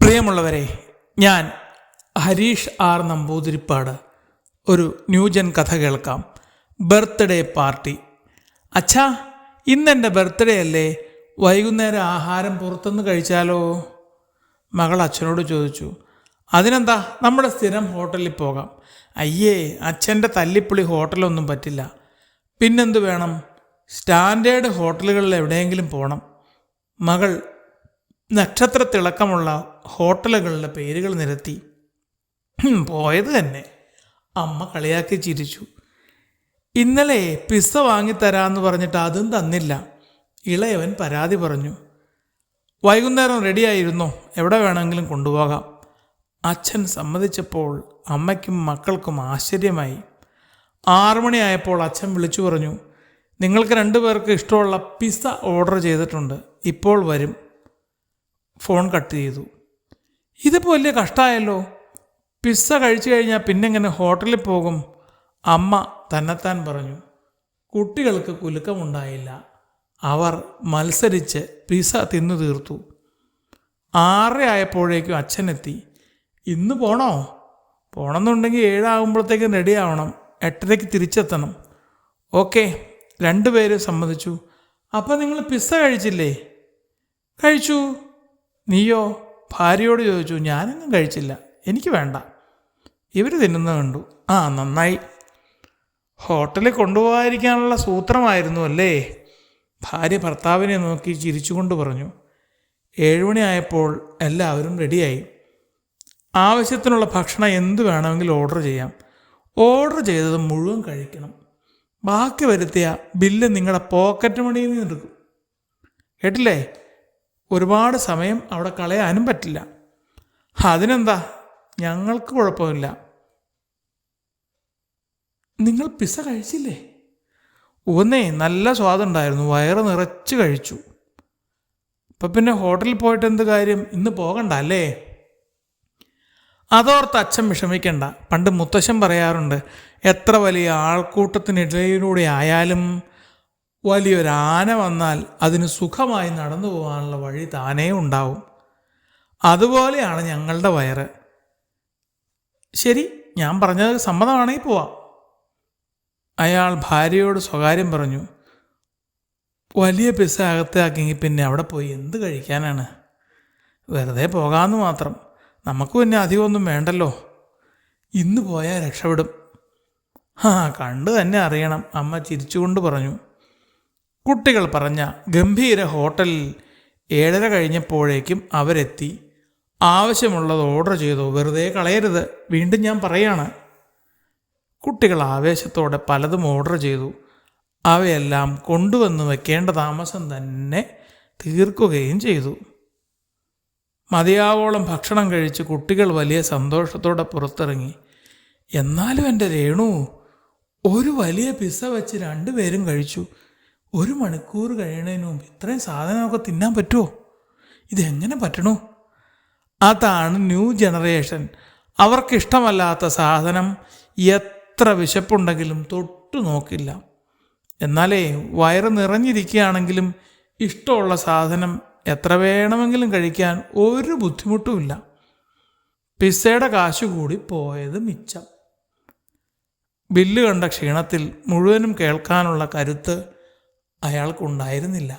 പ്രിയമുള്ളവരെ, ഞാൻ ഹരീഷ് ആർ നമ്പൂതിരിപ്പാട് ഒരു ന്യൂജൻ കഥ കേൾക്കാം. Birthday party. അച്ഛാ, ഇന്നെൻ്റെ ബർത്ത്ഡേ അല്ലേ, വൈകുന്നേരം ആഹാരം പുറത്തുനിന്ന് കഴിച്ചാലോ? മകൾ അച്ഛനോട് ചോദിച്ചു. അതിനെന്താ, നമ്മുടെ സ്ഥിരം ഹോട്ടലിൽ പോകാം. അയ്യേ, അച്ഛൻ്റെ തല്ലിപ്പൊളി ഹോട്ടലൊന്നും പറ്റില്ല. പിന്നെന്ത് വേണം, സ്റ്റാൻഡേർഡ് ഹോട്ടലുകളിൽ എവിടെയെങ്കിലും പോകണം. മകൾ നക്ഷത്രത്തിളക്കമുള്ള ഹോട്ടലുകളുടെ പേരുകൾ നിരത്തി. പോയത് തന്നെ. അമ്മ കളിയാക്കി ചിരിച്ചു. ഇന്നലെ പിസ്സ വാങ്ങിത്തരാമെന്ന് പറഞ്ഞിട്ട് അതും തന്നില്ല. ഇളയവൻ പരാതി പറഞ്ഞു. വൈകുന്നേരം റെഡിയായിരുന്നോ, എവിടെ വേണമെങ്കിലും കൊണ്ടുപോകാം. അച്ഛൻ സമ്മതിച്ചപ്പോൾ അമ്മയ്ക്കും മക്കൾക്കും ആശ്ചര്യമായി. 6 മണിയായപ്പോൾ അച്ഛൻ വിളിച്ചു പറഞ്ഞു, നിങ്ങൾക്ക് 2 പേർക്ക് ഇഷ്ടമുള്ള പിസ്സ ഓർഡർ ചെയ്തിട്ടുണ്ട്, ഇപ്പോൾ വരും. ഫോൺ കട്ട് ചെയ്തു. ഇതിപ്പോൾ വലിയ കഷ്ടമായല്ലോ. പിസ്സ കഴിച്ചു കഴിഞ്ഞാൽ പിന്നെ എങ്ങനെ ഹോട്ടലിൽ പോകും? അമ്മ തന്നെത്താൻ പറഞ്ഞു. കുട്ടികൾക്ക് കുലുക്കമുണ്ടായില്ല. അവർ മത്സരിച്ച് പിസ്സ തിന്നു തീർത്തു. 6 ആയപ്പോഴേക്കും അച്ഛനെത്തി. ഇന്ന് പോണോ? പോണമെന്നുണ്ടെങ്കിൽ 7 ആകുമ്പോഴത്തേക്കും റെഡി ആവണം, 8:30 തിരിച്ചെത്തണം. ഓക്കെ, 2 പേര് സമ്മതിച്ചു. അപ്പം നിങ്ങൾ പിസ്സ കഴിച്ചില്ലേ? കഴിച്ചു. നീയോ? ഭാര്യയോട് ചോദിച്ചു. ഞാനൊന്നും കഴിച്ചില്ല, എനിക്ക് വേണ്ട. ഇവർ തിന്നുന്നത് കണ്ടു. ആ, നന്നായി. ഹോട്ടലിൽ കൊണ്ടുപോകാതിരിക്കാനുള്ള സൂത്രമായിരുന്നു അല്ലേ? ഭാര്യ ഭർത്താവിനെ നോക്കി ചിരിച്ചുകൊണ്ട് പറഞ്ഞു. 7 മണിയായപ്പോൾ എല്ലാവരും റെഡിയായി. ആവശ്യത്തിനുള്ള ഭക്ഷണം എന്ത് വേണമെങ്കിലും ഓർഡർ ചെയ്യാം. ഓർഡർ ചെയ്തത് മുഴുവൻ കഴിക്കണം. ബാക്കി വരുത്തിയ ബില്ല് നിങ്ങളുടെ പോക്കറ്റ് മണിയിൽ നിന്ന് എടുക്കും. കേട്ടില്ലേ? ഒരുപാട് സമയം അവിടെ കളയാനും പറ്റില്ല. അതിനെന്താ, ഞങ്ങൾക്ക് കുഴപ്പമില്ല. നിങ്ങൾ പിസ്സ കഴിച്ചില്ലേ? ഒന്നേ, നല്ല സ്വാദുണ്ടായിരുന്നു, വയറ് നിറച്ച് കഴിച്ചു. അപ്പം പിന്നെ ഹോട്ടലിൽ പോയിട്ട് എന്ത് കാര്യം, ഇന്ന് പോകണ്ട അല്ലേ? അതോർത്ത് അച്ഛൻ വിഷമിക്കണ്ട. പണ്ട് മുത്തശ്ശൻ പറയാറുണ്ട്, എത്ര വലിയ ആൾക്കൂട്ടത്തിനിടയിലൂടെ ആയാലും വലിയൊരാന വന്നാൽ അതിന് സുഖമായി നടന്നു പോകാനുള്ള വഴി താനേ ഉണ്ടാവും. അതുപോലെയാണ് ഞങ്ങളുടെ വയറ്. ശരി, ഞാൻ പറഞ്ഞത് സമ്മതമാണെങ്കിൽ പോവാം. അയാൾ ഭാര്യയോട് സ്വകാര്യം പറഞ്ഞു. വലിയ പിസ്സ അകത്താക്കിയെങ്കിൽ പിന്നെ അവിടെ പോയി എന്ത് കഴിക്കാനാണ്? വെറുതെ പോകാമെന്ന് മാത്രം. നമുക്ക് പിന്നെ അധികമൊന്നും വേണ്ടല്ലോ. ഇന്ന് പോയാൽ രക്ഷപ്പെടും. കണ്ടു തന്നെ അറിയണം, അമ്മ ചിരിച്ചുകൊണ്ട് പറഞ്ഞു. കുട്ടികൾ പറഞ്ഞ ഗംഭീര ഹോട്ടലിൽ 7:30 കഴിഞ്ഞപ്പോഴേക്കും അവരെത്തി. ആവശ്യമുള്ളത് ഓർഡർ ചെയ്തു. വെറുതെ കളയരുത്, വീണ്ടും ഞാൻ പറയാണ്. കുട്ടികൾ ആവേശത്തോടെ പലതും ഓർഡർ ചെയ്തു. അവയെല്ലാം കൊണ്ടുവന്ന് വെക്കേണ്ട താമസം തന്നെ തീർക്കുകയും ചെയ്തു. മതിയാവോളം ഭക്ഷണം കഴിച്ച് കുട്ടികൾ വലിയ സന്തോഷത്തോടെ പുറത്തിറങ്ങി. എന്നാലും എൻ്റെ രേണു, ഒരു വലിയ പിസ്സ വെച്ച് 2 പേരും കഴിച്ചു. 1 മണിക്കൂർ കഴിയണതിന് മുമ്പ് ഇത്രയും സാധനമൊക്കെ തിന്നാൻ പറ്റുമോ? ഇതെങ്ങനെ പറ്റണു? അതാണ് ന്യൂ ജനറേഷൻ. അവർക്കിഷ്ടമല്ലാത്ത സാധനം എത്ര വിശപ്പുണ്ടെങ്കിലും തൊട്ടു നോക്കില്ല. എന്നാലേ വയറ് നിറഞ്ഞിരിക്കുകയാണെങ്കിലും ഇഷ്ടമുള്ള സാധനം എത്ര വേണമെങ്കിലും കഴിക്കാൻ ഒരു ബുദ്ധിമുട്ടുമില്ല. പിസ്സയുടെ കാശ് കൂടി പോയത് മിച്ചം. ബില്ല് കണ്ട ക്ഷീണത്തിൽ മുഴുവനും കേൾക്കാനുള്ള കരുത്ത് അയാൾക്കുണ്ടായിരുന്നില്ല.